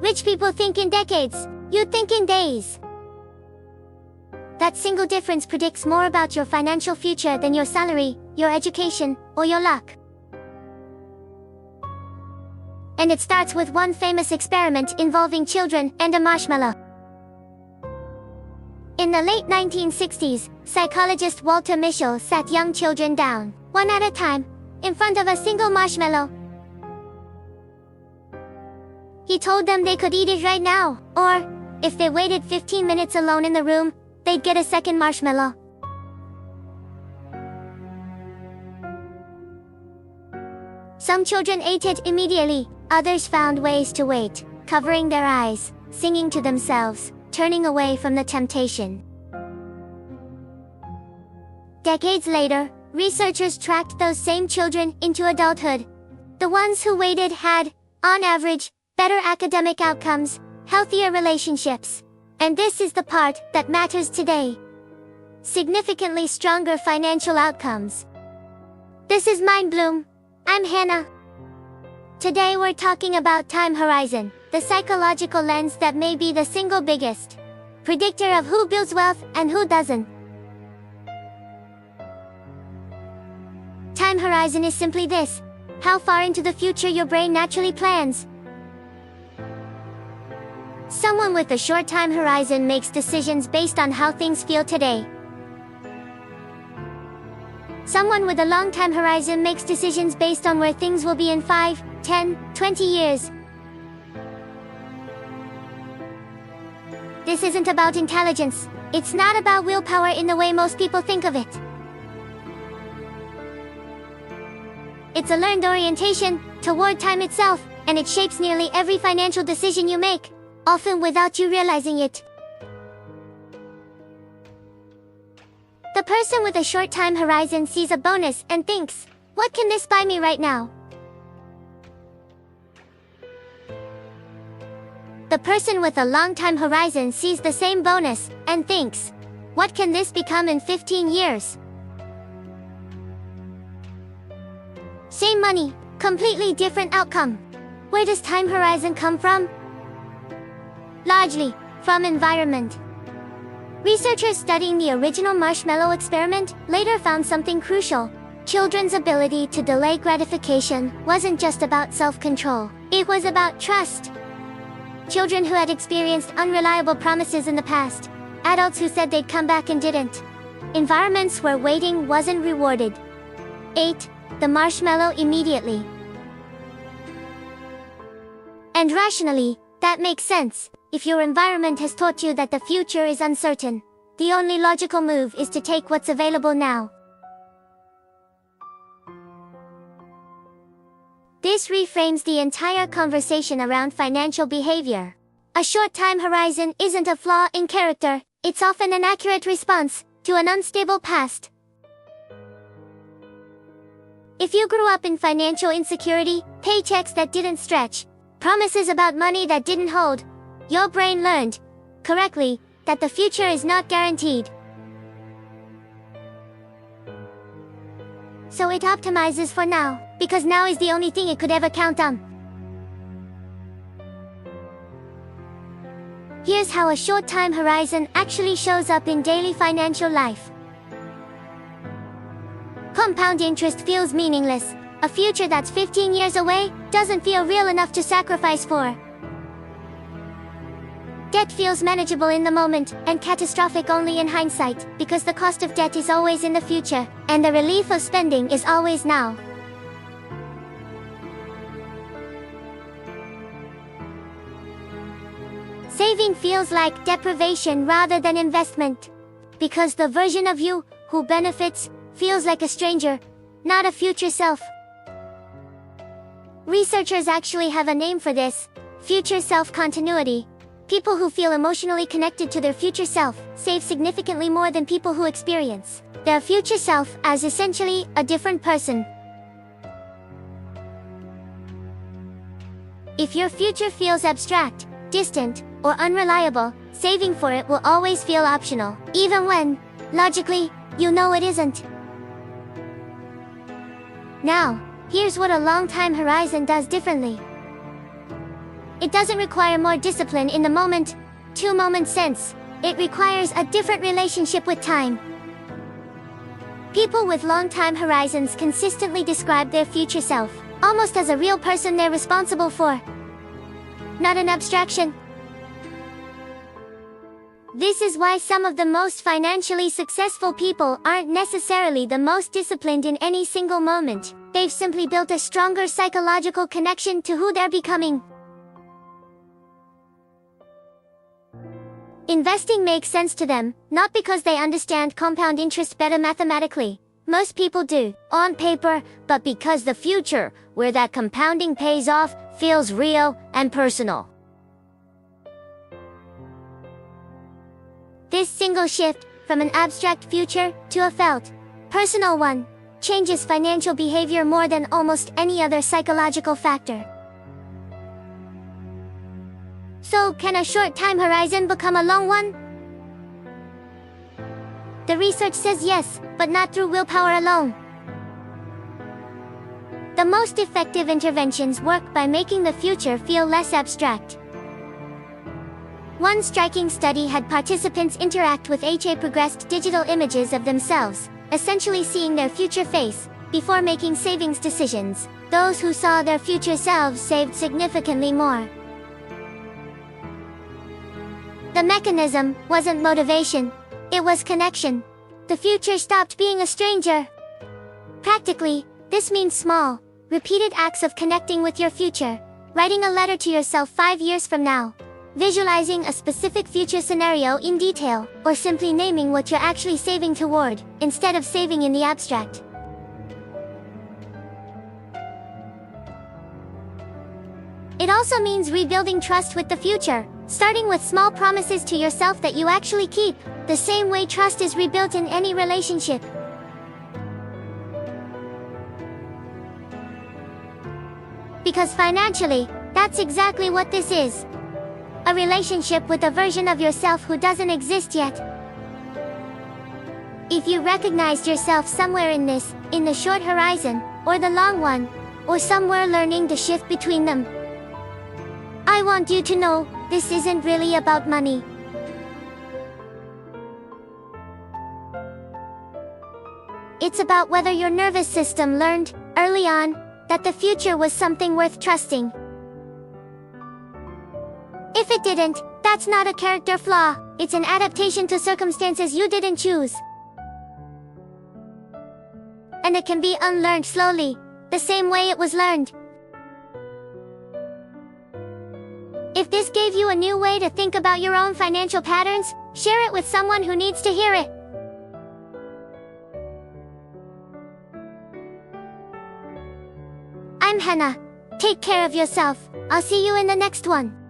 Rich people think in decades. You think in days. That single difference predicts more about your financial future than your salary, your education, or your luck. And it starts with one famous experiment involving children and a marshmallow. In the late 1960s, psychologist Walter Mischel sat young children down, one at a time, in front of a single marshmallow. He told them they could eat it right now, or, if they waited 15 minutes alone in the room, they'd get a second marshmallow. Some children ate it immediately, others found ways to wait, covering their eyes, singing to themselves, turning away from the temptation. Decades later, researchers tracked those same children into adulthood. The ones who waited had, on average, better academic outcomes, healthier relationships. And this is the part that matters today. Significantly stronger financial outcomes. This is Mind Bloom. I'm Hana. Today we're talking about time horizon, the psychological lens that may be the single biggest predictor of who builds wealth and who doesn't. Time horizon is simply this: how far into the future your brain naturally plans. Someone with a short time horizon makes decisions based on how things feel today. Someone with a long time horizon makes decisions based on where things will be in 5, 10, 20 years. This isn't about intelligence. It's not about willpower in the way most people think of it. It's a learned orientation toward time itself, and it shapes nearly every financial decision you make, often without you realizing it. The person with a short time horizon sees a bonus and thinks, "What can this buy me right now?" The person with a long time horizon sees the same bonus and thinks, "What can this become in 15 years?" Same money, completely different outcome. Where does time horizon come from? Largely, from environment. Researchers studying the original marshmallow experiment later found something crucial. Children's ability to delay gratification wasn't just about self-control. It was about trust. Children who had experienced unreliable promises in the past. Adults who said they'd come back and didn't. Environments where waiting wasn't rewarded. Ate the marshmallow immediately. And rationally, that makes sense. If your environment has taught you that the future is uncertain, the only logical move is to take what's available now. This reframes the entire conversation around financial behavior. A short time horizon isn't a flaw in character, it's often an accurate response to an unstable past. If you grew up in financial insecurity, paychecks that didn't stretch, promises about money that didn't hold, your brain learned, correctly, that the future is not guaranteed. So it optimizes for now, because now is the only thing it could ever count on. Here's how a short time horizon actually shows up in daily financial life. Compound interest feels meaningless. A future that's 15 years away doesn't feel real enough to sacrifice for. Debt feels manageable in the moment, and catastrophic only in hindsight, because the cost of debt is always in the future, and the relief of spending is always now. Saving feels like deprivation rather than investment, because the version of you who benefits feels like a stranger, not a future self. Researchers actually have a name for this: future self-continuity. People who feel emotionally connected to their future self save significantly more than people who experience their future self as essentially a different person. If your future feels abstract, distant, or unreliable, saving for it will always feel optional, even when, logically, you know it isn't. Now, here's what a long time horizon does differently. It doesn't require more discipline in the moment, two-moment sense. It requires a different relationship with time. People with long time horizons consistently describe their future self, almost as a real person they're responsible for, not an abstraction. This is why some of the most financially successful people aren't necessarily the most disciplined in any single moment. They've simply built a stronger psychological connection to who they're becoming. Investing makes sense to them, not because they understand compound interest better mathematically. Most people do, on paper, but because the future, where that compounding pays off, feels real and personal. This single shift, from an abstract future to a felt, personal one, changes financial behavior more than almost any other psychological factor. So, can a short time horizon become a long one? The research says yes, but not through willpower alone. The most effective interventions work by making the future feel less abstract. One striking study had participants interact with HA-progressed digital images of themselves, essentially seeing their future face, before making savings decisions. Those who saw their future selves saved significantly more. The mechanism wasn't motivation, it was connection. The future stopped being a stranger. Practically, this means small, repeated acts of connecting with your future, writing a letter to yourself 5 years from now, visualizing a specific future scenario in detail, or simply naming what you're actually saving toward, instead of saving in the abstract. It also means rebuilding trust with the future, starting with small promises to yourself that you actually keep, the same way trust is rebuilt in any relationship. Because financially, that's exactly what this is. A relationship with a version of yourself who doesn't exist yet. If you recognized yourself somewhere in this, in the short horizon, or the long one, or somewhere learning to shift between them, I want you to know, this isn't really about money. It's about whether your nervous system learned, early on, that the future was something worth trusting. If it didn't, that's not a character flaw, it's an adaptation to circumstances you didn't choose. And it can be unlearned slowly, the same way it was learned. If this gave you a new way to think about your own financial patterns, share it with someone who needs to hear it. I'm Hana. Take care of yourself. I'll see you in the next one.